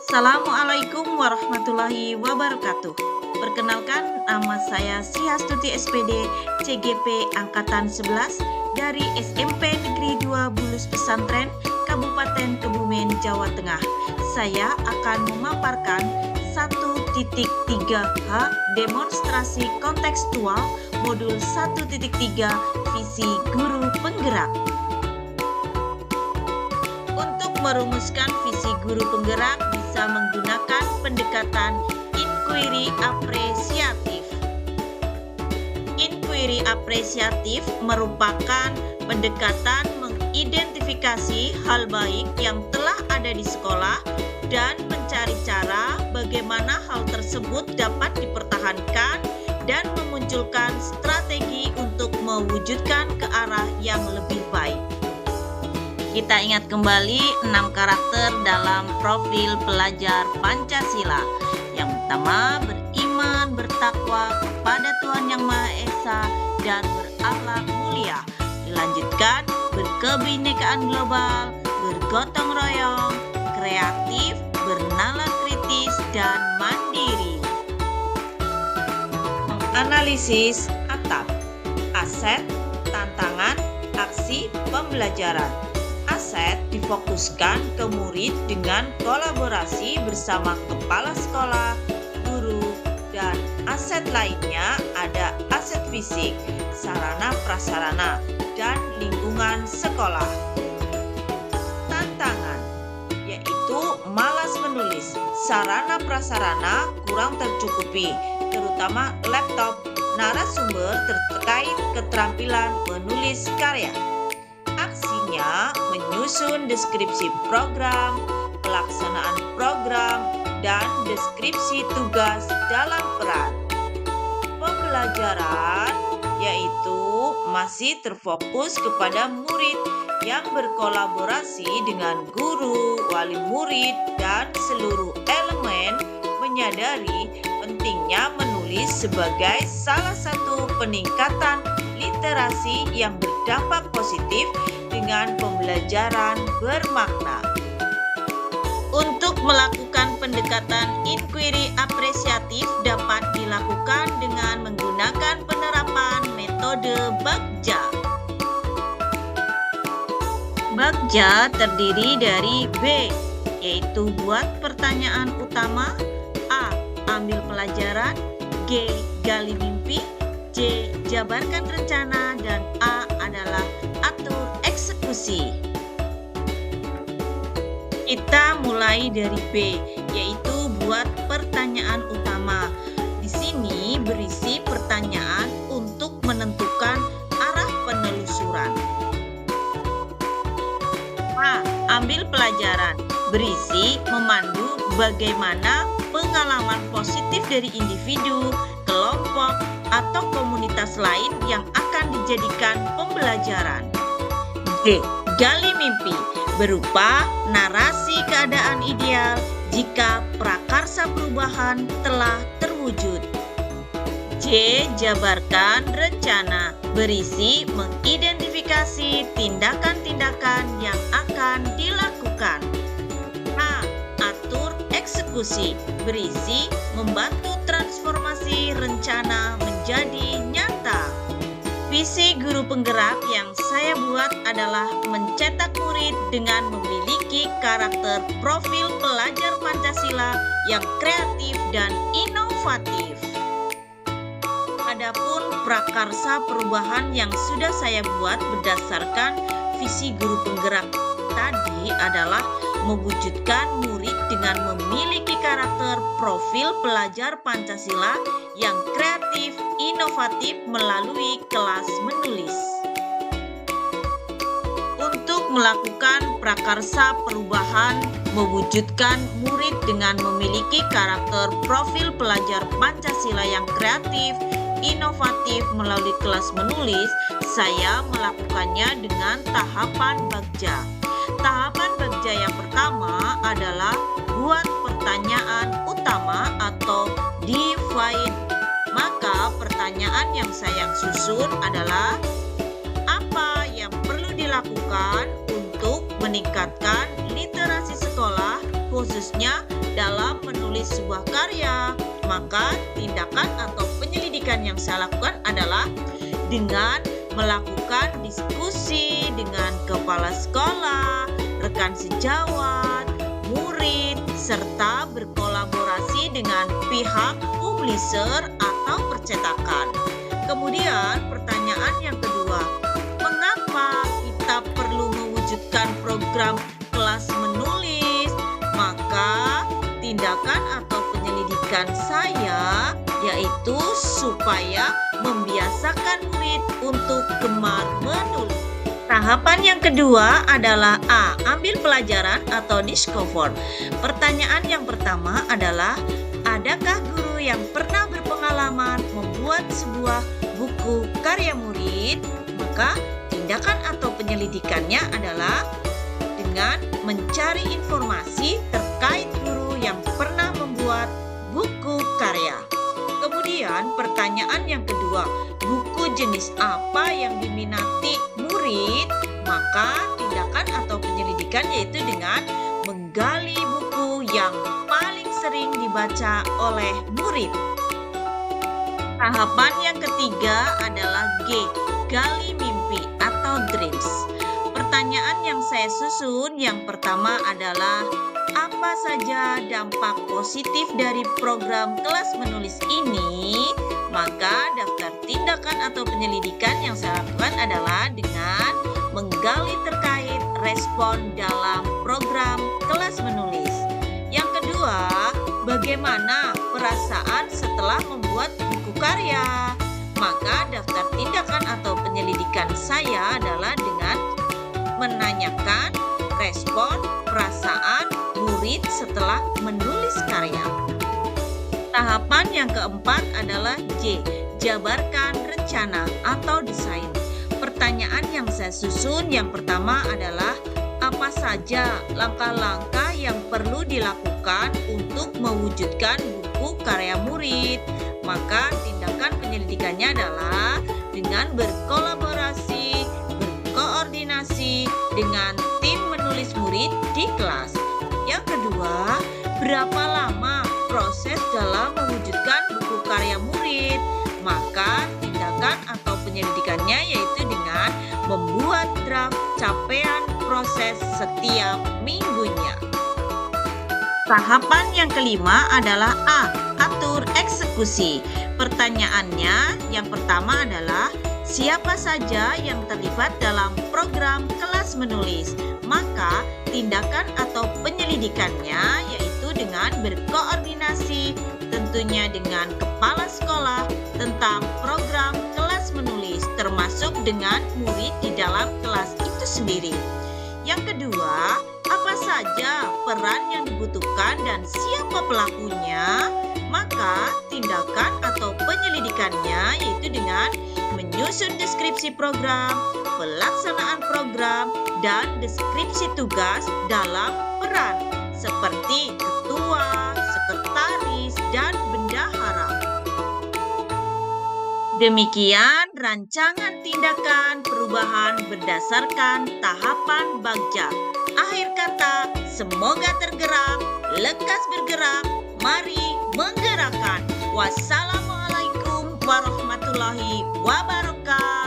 Assalamualaikum warahmatullahi wabarakatuh. Perkenalkan, nama saya Sri Astuti SPD, CGP Angkatan 11 dari SMP Negeri 2 Bulus Pesantren, Kabupaten Kebumen, Jawa Tengah. Saya akan memaparkan 1.3H demonstrasi kontekstual modul 1.3 visi guru penggerak. Untuk merumuskan visi guru penggerak bisa menggunakan pendekatan inquiry apresiatif. Inquiry apresiatif merupakan pendekatan mengidentifikasi hal baik yang telah ada di sekolah dan mencari cara bagaimana hal tersebut dapat dipertahankan dan memunculkan strategi untuk mewujudkan ke arah yang lebih baik. Kita ingat kembali 6 karakter dalam profil pelajar Pancasila. Yang pertama, beriman, bertakwa kepada Tuhan Yang Maha Esa, dan berakhlak mulia. Dilanjutkan, berkebinekaan global, bergotong royong, kreatif, bernalar kritis, dan mandiri. Menganalisis atap, aset, tantangan, aksi pembelajaran. Aset difokuskan ke murid dengan kolaborasi bersama kepala sekolah, guru, dan aset lainnya ada aset fisik, sarana prasarana, dan lingkungan sekolah. Tantangan yaitu malas menulis, sarana prasarana kurang tercukupi, terutama laptop, narasumber terkait keterampilan menulis karya. Aksinya menyusun deskripsi program, pelaksanaan program, dan deskripsi tugas dalam peran. Pembelajaran yaitu masih terfokus kepada murid yang berkolaborasi dengan guru, wali murid, dan seluruh elemen menyadari pentingnya menulis sebagai salah satu peningkatan literasi yang berdampak positif dengan pembelajaran bermakna. Untuk melakukan pendekatan inquiry apresiatif dapat dilakukan dengan menggunakan penerapan metode Bagja. Bagja terdiri dari B, yaitu buat pertanyaan utama, A, ambil pelajaran, G, gali mimpi, C, jabarkan rencana, dan A adalah atur eksekusi. Kita mulai dari B, yaitu buat pertanyaan utama. Di sini berisi pertanyaan untuk menentukan arah penelusuran. A, ambil pelajaran, berisi memandu bagaimana pengalaman positif dari individu, kelompok, atau komunitas lain yang akan dijadikan pembelajaran. D, gali mimpi, berupa narasi keadaan ideal jika prakarsa perubahan telah terwujud. C, jabarkan rencana, berisi mengidentifikasi tindakan-tindakan yang akan dilakukan. H, atur eksekusi, berisi membantu transformasi rencana menjadi nyata. Visi guru penggerak yang saya buat adalah mencetak murid dengan memiliki karakter profil pelajar Pancasila yang kreatif dan inovatif. Adapun prakarsa perubahan yang sudah saya buat berdasarkan visi guru penggerak tadi adalah mewujudkan murid dengan memiliki karakter profil pelajar Pancasila yang kreatif, inovatif melalui kelas menulis. Untuk melakukan prakarsa perubahan, mewujudkan murid dengan memiliki karakter profil pelajar Pancasila yang kreatif, inovatif melalui kelas menulis, saya melakukannya dengan tahapan Bagja. Tahapan Bagja yang pertama adalah buat pertanyaan utama atau define. Maka pertanyaan yang saya susun adalah apa yang perlu dilakukan untuk meningkatkan literasi sekolah khususnya dalam menulis sebuah karya, maka tindakan atau penyelidikan yang saya lakukan adalah dengan melakukan diskusi dengan kepala sekolah, rekan sejawat, murid, serta berkolaborasi dengan pihak publisher atau percetakan. Kemudian pertanyaan yang kedua, mengapa kita perlu mewujudkan program kelas menulis? Maka tindakan atau penyelidikan saya yaitu supaya membiasakan murid untuk gemar menulis. Tahapan yang kedua adalah A. Ambil pelajaran atau discover. Pertanyaan yang pertama adalah, adakah guru yang pernah berpengalaman membuat sebuah buku karya murid? Maka tindakan atau penyelidikannya adalah dengan mencari informasi terkait guru yang pernah membuat buku karya. Kemudian pertanyaan yang kedua, buku jenis apa yang diminati murid? Maka tindakan atau penyelidikan yaitu dengan menggali buku yang paling sering dibaca oleh murid. Tahapan yang ketiga adalah G, gali mimpi atau dreams. Pertanyaan yang saya susun yang pertama adalah, apa saja dampak positif dari program kelas menulis ini? Maka daftar tindakan atau penyelidikan yang saya lakukan adalah dengan menggali terkait respon dalam program kelas menulis. Yang kedua, bagaimana perasaan setelah membuat buku karya? Maka daftar tindakan atau penyelidikan saya adalah dengan menanyakan respon perasaan murid setelah menulis karya. Tahapan yang keempat adalah J, jabarkan rencana atau desain. Pertanyaan yang saya susun yang pertama adalah, apa saja langkah-langkah yang perlu dilakukan untuk mewujudkan buku karya murid? Maka tindakan penyelidikannya adalah dengan berkolaborasi, berkoordinasi dengan tim menulis murid di kelas. Yang kedua, berapa lama proses dalam mewujudkan buku karya murid? Maka tindakan atau penyelidikannya yaitu dengan membuat draft capaian proses setiap minggunya. Tahapan yang kelima adalah A, atur eksekusi. Pertanyaannya yang pertama adalah, siapa saja yang terlibat dalam program kelas menulis? Maka tindakan atau penyelidikannya yaitu dengan berkoordinasi tentunya dengan kepala sekolah tentang program kelas menulis termasuk dengan murid di dalam kelas itu sendiri. Yang kedua, apa saja peran yang dibutuhkan dan siapa pelakunya? Maka tindakan atau penyelidikannya yaitu dengan menyusun deskripsi program, pelaksanaan program, dan deskripsi tugas dalam peran seperti ketua, sekretaris, dan bendahara. Demikian rancangan tindakan perubahan berdasarkan tahapan Bagja. Akhir kata, semoga tergerak, lekas bergerak, mari menggerakkan. Wassalamualaikum warahmatullahi wabarakatuh.